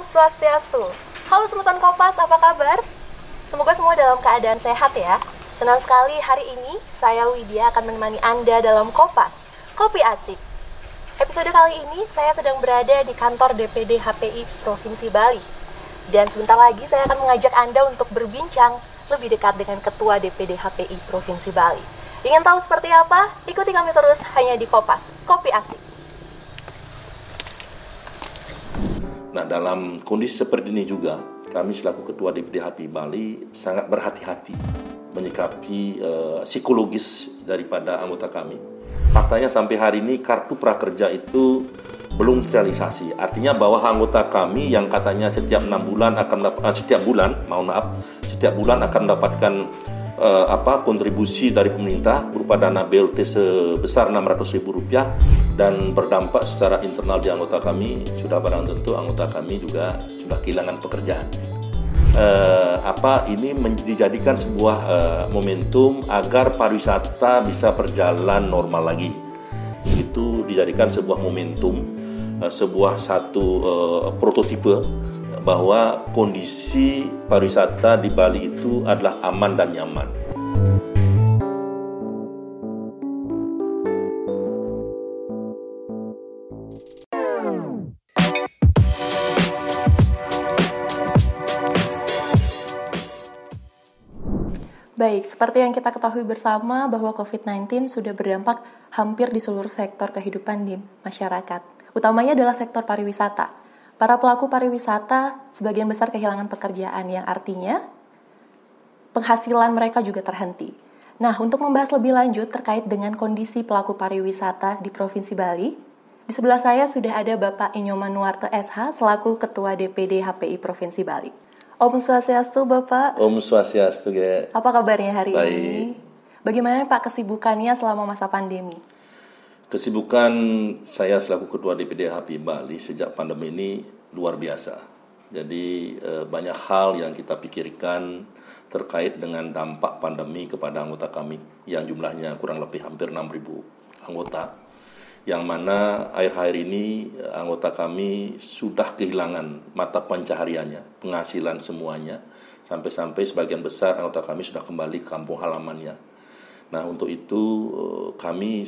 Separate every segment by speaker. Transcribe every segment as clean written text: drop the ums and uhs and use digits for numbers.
Speaker 1: Swastiastu. Halo Semutan Kompas, apa kabar? Semoga semua dalam keadaan sehat ya. Senang sekali hari ini saya Widya akan menemani Anda dalam Kompas, Kopi Asik. Episode kali ini saya sedang berada di kantor DPD HPI Provinsi Bali. Dan sebentar lagi saya akan mengajak Anda untuk berbincang lebih dekat dengan Ketua DPD HPI Provinsi Bali. Ingin tahu seperti apa? Ikuti kami terus hanya di Kompas, Kopi Asik.
Speaker 2: Nah, dalam kondisi seperti ini juga, kami selaku Ketua DPD HPI Bali sangat berhati-hati menyikapi psikologis daripada anggota kami. Faktanya sampai hari ini kartu prakerja itu belum terrealisasi. Artinya bahwa anggota kami yang katanya setiap bulan akan mendapatkan kontribusi dari pemerintah berupa dana BLT sebesar Rp600.000 dan berdampak secara internal di anggota kami, sudah barang tentu anggota kami juga sudah kehilangan pekerjaan. Ini dijadikan sebuah momentum agar pariwisata bisa berjalan normal lagi. Itu dijadikan sebuah momentum, sebuah satu prototipe bahwa kondisi pariwisata di Bali itu adalah aman dan nyaman.
Speaker 1: Baik, seperti yang kita ketahui bersama bahwa COVID-19 sudah berdampak hampir di seluruh sektor kehidupan di masyarakat. Utamanya adalah sektor pariwisata. Para pelaku pariwisata sebagian besar kehilangan pekerjaan yang artinya penghasilan mereka juga terhenti. Nah, untuk membahas lebih lanjut terkait dengan kondisi pelaku pariwisata di Provinsi Bali, di sebelah saya sudah ada Bapak Inyoman Nuarte SH selaku Ketua DPD HPI Provinsi Bali. Om Swastiastu, Bapak.
Speaker 2: Om Swastiastu, Ge.
Speaker 1: Apa kabarnya hari
Speaker 2: Baik.
Speaker 1: ini? Bagaimana Pak kesibukannya selama masa pandemi?
Speaker 2: Kesibukan saya selaku Ketua DPD HPI Bali sejak pandemi ini luar biasa. Jadi banyak hal yang kita pikirkan terkait dengan dampak pandemi kepada anggota kami yang jumlahnya kurang lebih hampir 6.000 anggota. Yang mana akhir-akhir ini anggota kami sudah kehilangan mata pencahariannya, penghasilan semuanya. Sampai-sampai sebagian besar anggota kami sudah kembali ke kampung halamannya. Nah, untuk itu kami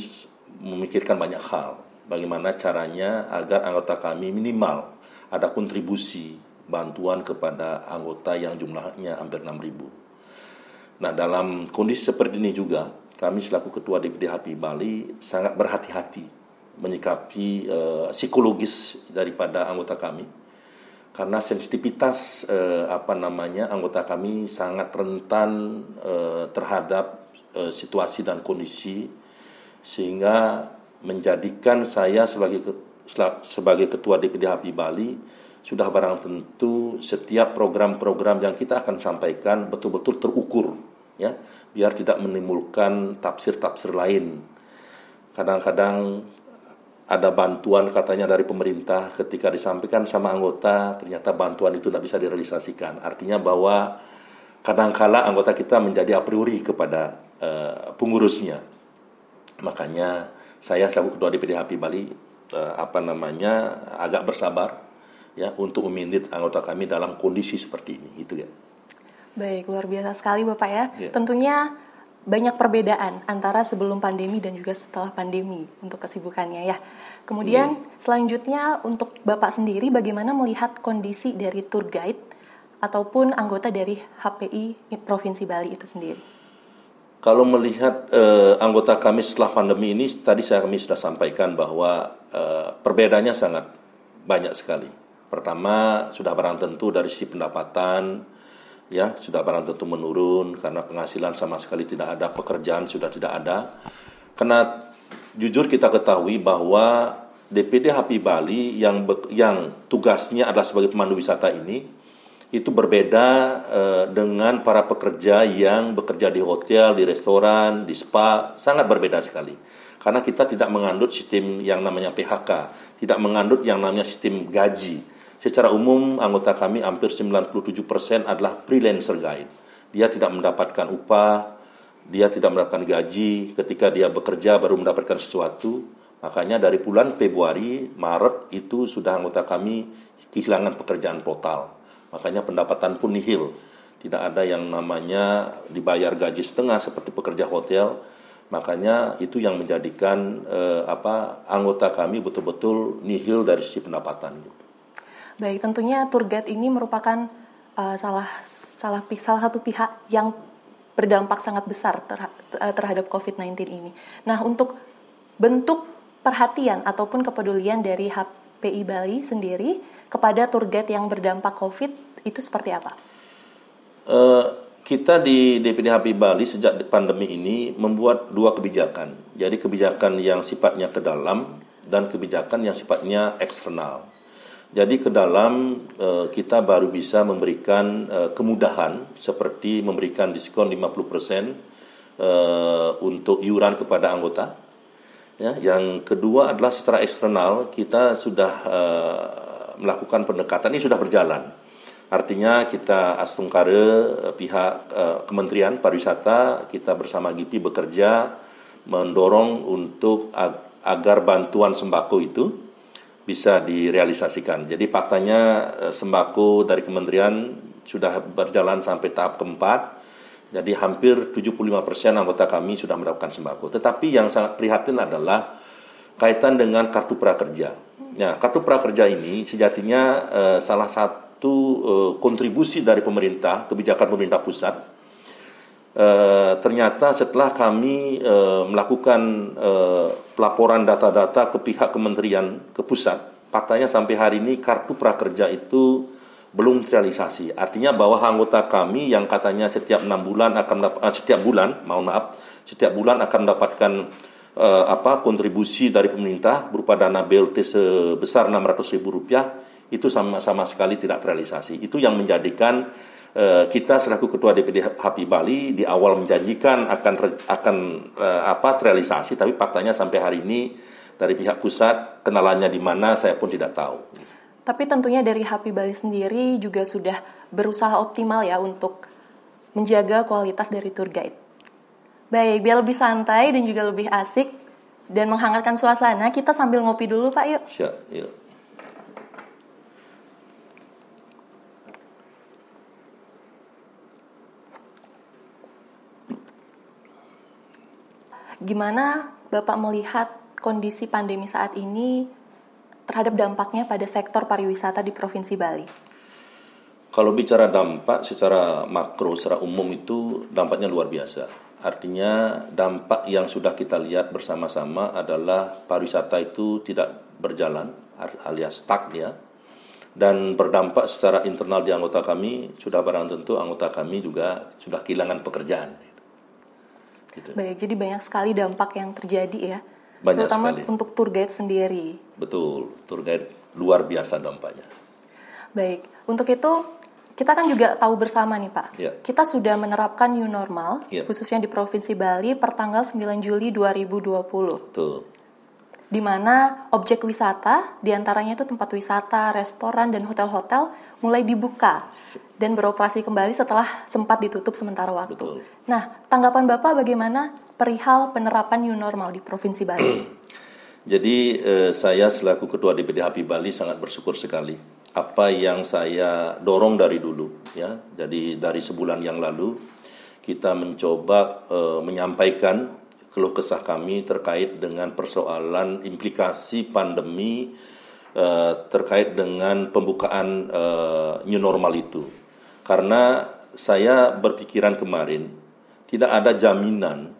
Speaker 2: memikirkan banyak hal. Bagaimana caranya agar anggota kami minimal ada kontribusi bantuan kepada anggota yang jumlahnya hampir 6.000. Nah, dalam kondisi seperti ini juga, kami selaku Ketua DPD HPI Bali sangat berhati-hati menyikapi psikologis daripada anggota kami. Karena sensitivitas anggota kami sangat rentan terhadap situasi dan kondisi, sehingga menjadikan saya sebagai Ketua DPD HPI Bali sudah barang tentu setiap program-program yang kita akan sampaikan betul-betul terukur, ya, biar tidak menimbulkan tafsir-tafsir lain. Kadang-kadang ada bantuan katanya dari pemerintah, ketika disampaikan sama anggota ternyata bantuan itu tidak bisa direalisasikan. Artinya bahwa kadang-kala anggota kita menjadi a priori kepada pengurusnya. Makanya saya selaku Ketua DPD HPI Bali agak bersabar ya untuk memanage anggota kami dalam kondisi seperti ini, gitu ya.
Speaker 1: Baik, luar biasa sekali Bapak ya.
Speaker 2: Ya.
Speaker 1: Tentunya banyak perbedaan antara sebelum pandemi dan juga setelah pandemi untuk kesibukannya ya. Kemudian selanjutnya untuk Bapak sendiri bagaimana melihat kondisi dari tour guide ataupun anggota dari HPI Provinsi Bali itu sendiri?
Speaker 2: Kalau melihat anggota kami setelah pandemi ini, tadi kami sudah sampaikan bahwa perbedaannya sangat banyak sekali. Pertama, sudah barang tentu dari sisi pendapatan, ya sudah barang tentu menurun karena penghasilan sama sekali tidak ada, pekerjaan sudah tidak ada. Karena jujur kita ketahui bahwa DPD HPI Bali yang tugasnya adalah sebagai pemandu wisata ini, itu berbeda dengan para pekerja yang bekerja di hotel, di restoran, di spa, sangat berbeda sekali. Karena kita tidak mengandut sistem yang namanya PHK, tidak mengandut yang namanya sistem gaji. Secara umum anggota kami hampir 97% adalah freelancer guide. Dia tidak mendapatkan upah, dia tidak mendapatkan gaji, ketika dia bekerja baru mendapatkan sesuatu. Makanya dari bulan Februari, Maret itu sudah anggota kami kehilangan pekerjaan total. Makanya pendapatan pun nihil. Tidak ada yang namanya dibayar gaji setengah seperti pekerja hotel. Makanya itu yang menjadikan anggota kami betul-betul nihil dari sisi pendapatan.
Speaker 1: Baik, tentunya tour guide ini merupakan salah satu pihak yang berdampak sangat besar terhadap COVID-19 ini. Nah, untuk bentuk perhatian ataupun kepedulian dari HPI Bali sendiri kepada tour guide yang berdampak COVID itu seperti apa?
Speaker 2: Kita di DPD HPI Bali sejak pandemi ini membuat dua kebijakan. Jadi kebijakan yang sifatnya ke dalam dan kebijakan yang sifatnya eksternal. Jadi ke dalam kita baru bisa memberikan kemudahan seperti memberikan diskon 50% untuk iuran kepada anggota. Ya, yang kedua adalah secara eksternal kita sudah melakukan pendekatan, ini sudah berjalan. Artinya kita Astungkare pihak Kementerian Pariwisata, kita bersama GIPI bekerja mendorong untuk agar bantuan sembako itu bisa direalisasikan. Jadi faktanya sembako dari kementerian sudah berjalan sampai tahap keempat. Jadi hampir 75% anggota kami sudah mendapatkan sembako. Tetapi yang sangat prihatin adalah kaitan dengan kartu prakerja. Nah, kartu prakerja ini sejatinya salah satu kontribusi dari pemerintah, kebijakan pemerintah pusat. Ternyata setelah kami melakukan pelaporan data-data ke pihak kementerian ke pusat, faktanya sampai hari ini kartu prakerja itu belum terrealisasi. Artinya bahwa anggota kami yang katanya setiap 6 bulan akan setiap bulan akan mendapatkan kontribusi dari pemerintah berupa dana BLT sebesar Rp600.000 itu sama sekali tidak terrealisasi. Itu yang menjadikan kita selaku Ketua DPD HPI Bali di awal menjanjikan akan terrealisasi, tapi faktanya sampai hari ini dari pihak pusat kenalannya di mana saya pun tidak tahu.
Speaker 1: Tapi tentunya dari HPI Bali sendiri juga sudah berusaha optimal ya untuk menjaga kualitas dari tour guide. Baik, biar lebih santai dan juga lebih asik dan menghangatkan suasana, kita sambil ngopi dulu Pak, yuk.
Speaker 2: Siap, yuk.
Speaker 1: Gimana Bapak melihat kondisi pandemi saat ini terhadap dampaknya pada sektor pariwisata di Provinsi Bali?
Speaker 2: Kalau bicara dampak secara makro, secara umum itu dampaknya luar biasa. Artinya dampak yang sudah kita lihat bersama-sama adalah pariwisata itu tidak berjalan alias stuck ya. Dan berdampak secara internal di anggota kami, sudah barang tentu anggota kami juga sudah kehilangan pekerjaan. Gitu.
Speaker 1: Baik, jadi banyak sekali dampak yang terjadi ya,
Speaker 2: banyak
Speaker 1: terutama
Speaker 2: sekali.
Speaker 1: Untuk tour guide sendiri.
Speaker 2: Betul, tour guide luar biasa dampaknya.
Speaker 1: Baik, untuk itu kita kan juga tahu bersama nih Pak, kita sudah menerapkan new normal, khususnya di Provinsi Bali per tanggal 9 Juli 2020.
Speaker 2: Betul.
Speaker 1: Di mana objek wisata, diantaranya itu tempat wisata, restoran, dan hotel-hotel mulai dibuka dan beroperasi kembali setelah sempat ditutup sementara waktu.
Speaker 2: Betul.
Speaker 1: Nah, tanggapan Bapak bagaimana perihal penerapan new normal di Provinsi Bali?
Speaker 2: Jadi saya selaku Ketua DPD HPI Bali sangat bersyukur sekali. Apa yang saya dorong dari dulu, ya, jadi dari sebulan yang lalu kita mencoba menyampaikan keluh kesah kami terkait dengan persoalan implikasi pandemi terkait dengan pembukaan new normal itu. Karena saya berpikiran kemarin tidak ada jaminan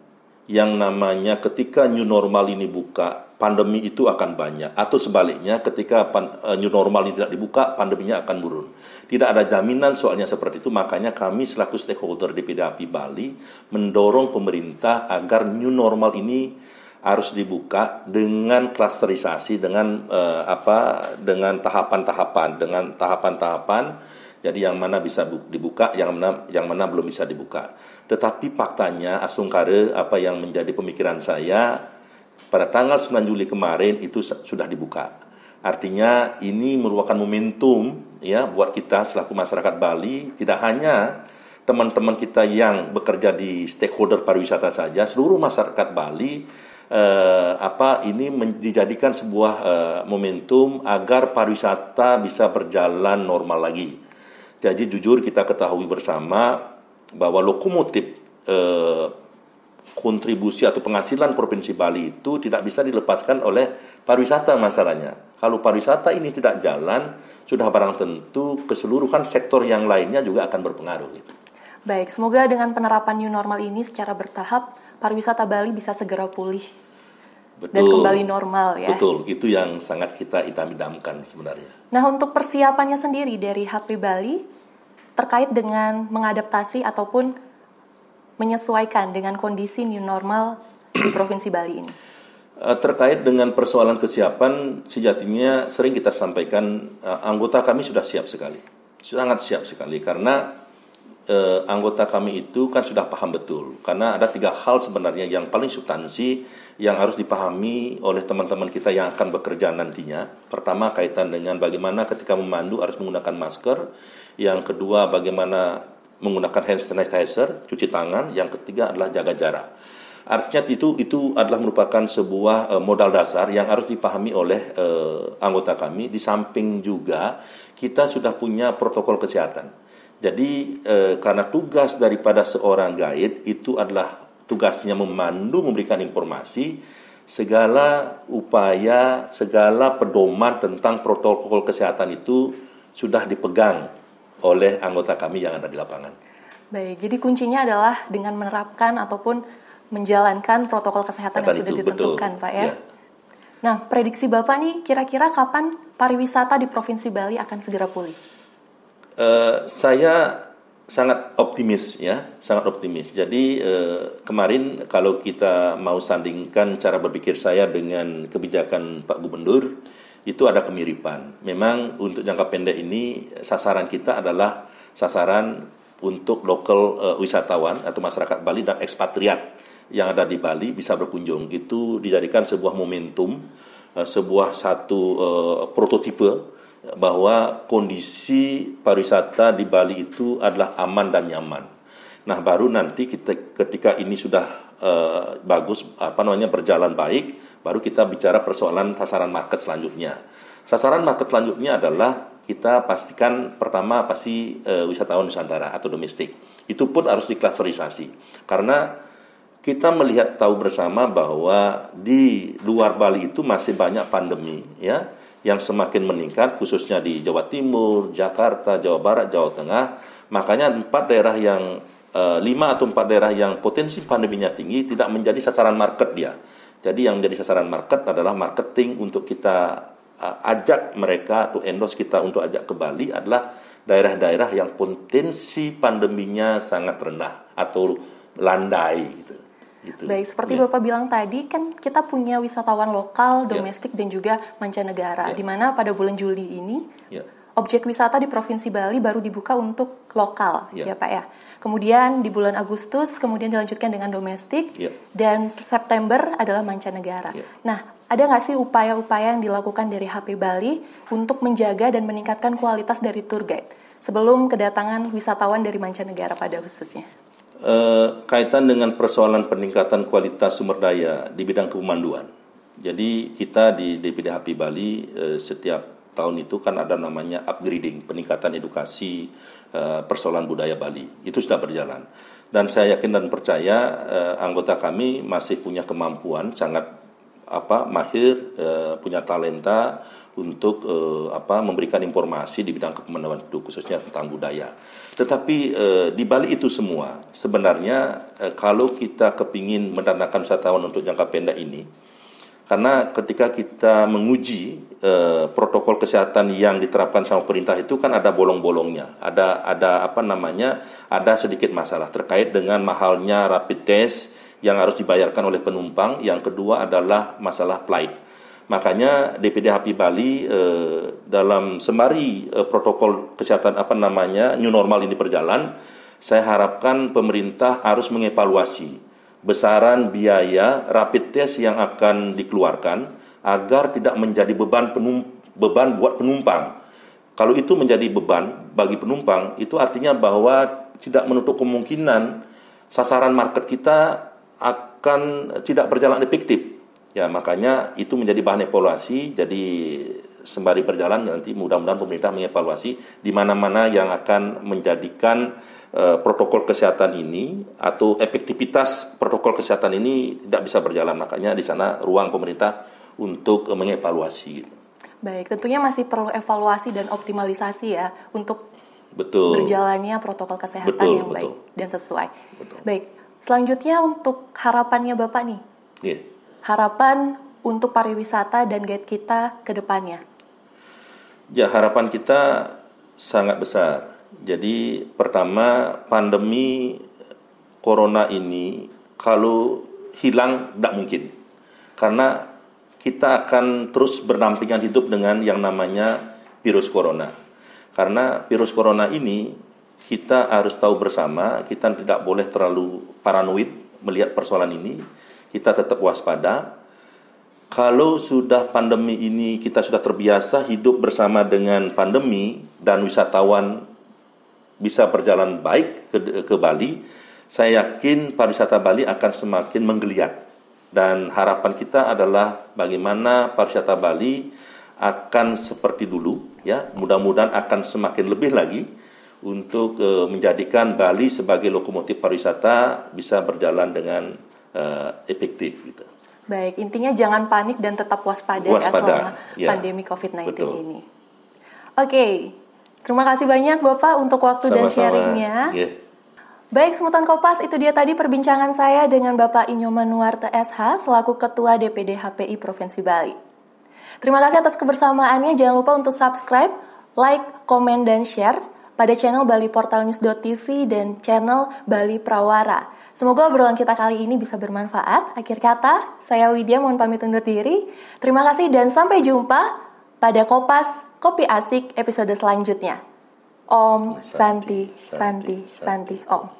Speaker 2: yang namanya ketika new normal ini buka, pandemi itu akan banyak. Atau sebaliknya ketika new normal ini tidak dibuka, pandeminya akan turun. Tidak ada jaminan soalnya seperti itu. Makanya kami selaku stakeholder DPD HPI Bali mendorong pemerintah agar new normal ini harus dibuka dengan klasterisasi, dengan dengan tahapan-tahapan. Jadi yang mana bisa dibuka, yang mana belum bisa dibuka. Tetapi faktanya Astungkare apa yang menjadi pemikiran saya pada tanggal 9 Juli kemarin itu sudah dibuka. Artinya ini merupakan momentum ya buat kita selaku masyarakat Bali, tidak hanya teman-teman kita yang bekerja di stakeholder pariwisata saja, seluruh masyarakat Bali ini dijadikan sebuah momentum agar pariwisata bisa berjalan normal lagi. Jadi jujur kita ketahui bersama bahwa lokomotif kontribusi atau penghasilan Provinsi Bali itu tidak bisa dilepaskan oleh pariwisata masalahnya. Kalau pariwisata ini tidak jalan, sudah barang tentu keseluruhan sektor yang lainnya juga akan berpengaruh. Gitu.
Speaker 1: Baik, semoga dengan penerapan new normal ini secara bertahap, pariwisata Bali bisa segera pulih. Betul. Dan kembali normal ya.
Speaker 2: Betul, itu yang sangat kita idam-idamkan sebenarnya.
Speaker 1: Nah, untuk persiapannya sendiri dari HP Bali terkait dengan mengadaptasi ataupun menyesuaikan dengan kondisi new normal di Provinsi Bali ini?
Speaker 2: Terkait dengan persoalan kesiapan, sejatinya sering kita sampaikan anggota kami sudah siap sekali. Sangat siap sekali karena anggota kami itu kan sudah paham betul. Karena ada 3 hal sebenarnya yang paling substansi yang harus dipahami oleh teman-teman kita yang akan bekerja nantinya. Pertama kaitan dengan bagaimana ketika memandu harus menggunakan masker. Yang kedua bagaimana menggunakan hand sanitizer, cuci tangan. Yang ketiga adalah jaga jarak. Artinya itu adalah merupakan sebuah modal dasar yang harus dipahami oleh anggota kami. Di samping juga kita sudah punya protokol kesehatan. Jadi karena tugas daripada seorang guide itu adalah tugasnya memandu, memberikan informasi, segala upaya, segala pedoman tentang protokol kesehatan itu sudah dipegang oleh anggota kami yang ada di lapangan.
Speaker 1: Baik, jadi kuncinya adalah dengan menerapkan ataupun menjalankan protokol kesehatan yang sudah ditentukan, betul. Pak ya. Nah, prediksi Bapak nih kira-kira kapan pariwisata di Provinsi Bali akan segera pulih?
Speaker 2: Saya sangat optimis ya, sangat optimis. Jadi kemarin kalau kita mau sandingkan cara berpikir saya dengan kebijakan Pak Gubernur, itu ada kemiripan. Memang untuk jangka pendek ini sasaran kita adalah sasaran untuk lokal wisatawan atau masyarakat Bali dan ekspatriat yang ada di Bali bisa berkunjung. Itu dijadikan sebuah momentum, sebuah satu prototipe bahwa kondisi pariwisata di Bali itu adalah aman dan nyaman. Nah, baru nanti ketika ini sudah bagus, berjalan baik, baru kita bicara persoalan sasaran market selanjutnya. Sasaran market selanjutnya adalah kita pastikan pertama pasti wisatawan Nusantara atau domestik. Itu pun harus diklasterisasi. Karena kita melihat tahu bersama bahwa di luar Bali itu masih banyak pandemi ya yang semakin meningkat khususnya di Jawa Timur, Jakarta, Jawa Barat, Jawa Tengah. Makanya 5 atau 4 daerah yang potensi pandeminya tinggi tidak menjadi sasaran market dia. Jadi yang menjadi sasaran market adalah marketing untuk kita ajak mereka atau endorse kita untuk ajak ke Bali adalah daerah-daerah yang potensi pandeminya sangat rendah atau landai gitu.
Speaker 1: Baik, seperti Bapak bilang tadi kan kita punya wisatawan lokal, domestik dan juga mancanegara. Di mana pada bulan Juli ini objek wisata di Provinsi Bali baru dibuka untuk lokal, ya Pak ya. Kemudian di bulan Agustus, kemudian dilanjutkan dengan domestik, dan September adalah mancanegara. Nah, ada nggak sih upaya-upaya yang dilakukan dari HP Bali untuk menjaga dan meningkatkan kualitas dari tour guide sebelum kedatangan wisatawan dari mancanegara pada khususnya?
Speaker 2: Kaitan dengan persoalan peningkatan kualitas sumber daya di bidang kepemanduan. Jadi kita di DPD HP Bali setiap tahun itu kan ada namanya upgrading, peningkatan edukasi persoalan budaya Bali. Itu sudah berjalan. Dan saya yakin dan percaya anggota kami masih punya kemampuan sangat mahir, punya talenta untuk memberikan informasi di bidang kepemanduan itu khususnya tentang budaya. Tetapi di Bali itu semua sebenarnya kalau kita kepingin mendatangkan wisatawan untuk jangka pendek ini, karena ketika kita menguji protokol kesehatan yang diterapkan sama pemerintah itu kan ada bolong-bolongnya, ada sedikit masalah terkait dengan mahalnya rapid test yang harus dibayarkan oleh penumpang. Yang kedua adalah masalah flight. Makanya DPD HP Bali dalam sembari protokol kesehatan new normal ini berjalan, saya harapkan pemerintah harus mengevaluasi besaran biaya rapid test yang akan dikeluarkan agar tidak menjadi beban buat penumpang. Kalau itu menjadi beban bagi penumpang, itu artinya bahwa tidak menutup kemungkinan sasaran market kita akan tidak berjalan efektif. Ya, makanya itu menjadi bahan evaluasi. Jadi sembari berjalan nanti mudah-mudahan pemerintah mengevaluasi di mana-mana yang akan menjadikan protokol kesehatan ini atau efektivitas protokol kesehatan ini tidak bisa berjalan. Makanya di sana ruang pemerintah untuk mengevaluasi.
Speaker 1: Baik, tentunya masih perlu evaluasi dan optimalisasi ya untuk
Speaker 2: Betul.
Speaker 1: berjalannya protokol kesehatan yang baik dan sesuai.
Speaker 2: Betul.
Speaker 1: Baik, selanjutnya untuk harapannya Bapak nih.
Speaker 2: Yeah.
Speaker 1: Harapan untuk pariwisata dan guide kita ke depannya.
Speaker 2: Ya, harapan kita sangat besar. Jadi pertama, pandemi corona ini kalau hilang tidak mungkin. Karena kita akan terus berdampingan hidup dengan yang namanya virus corona. Karena virus corona ini kita harus tahu bersama, kita tidak boleh terlalu paranoid melihat persoalan ini. Kita tetap waspada. Kalau sudah pandemi ini kita sudah terbiasa hidup bersama dengan pandemi dan wisatawan bisa berjalan baik ke Bali, saya yakin pariwisata Bali akan semakin menggeliat. Dan harapan kita adalah bagaimana pariwisata Bali akan seperti dulu, ya. Mudah-mudahan akan semakin lebih lagi untuk menjadikan Bali sebagai lokomotif pariwisata bisa berjalan dengan efektif gitu.
Speaker 1: Baik, intinya jangan panik dan tetap waspada ya selama pandemi COVID-19 ini. Oke, terima kasih banyak Bapak untuk waktu dan sharingnya. Baik, Semutan Kompas, itu dia tadi perbincangan saya dengan Bapak Inyoman Nuarte SH selaku Ketua DPD HPI Provinsi Bali. Terima kasih atas kebersamaannya. Jangan lupa untuk subscribe, like, komen, dan share pada channel baliportalnews.tv dan channel Bali Prawara. Semoga obrolan kita kali ini bisa bermanfaat. Akhir kata, saya Widya mohon pamit undur diri. Terima kasih dan sampai jumpa pada Kompas Kopi Asik episode selanjutnya. Om Santi Santi Santi Om.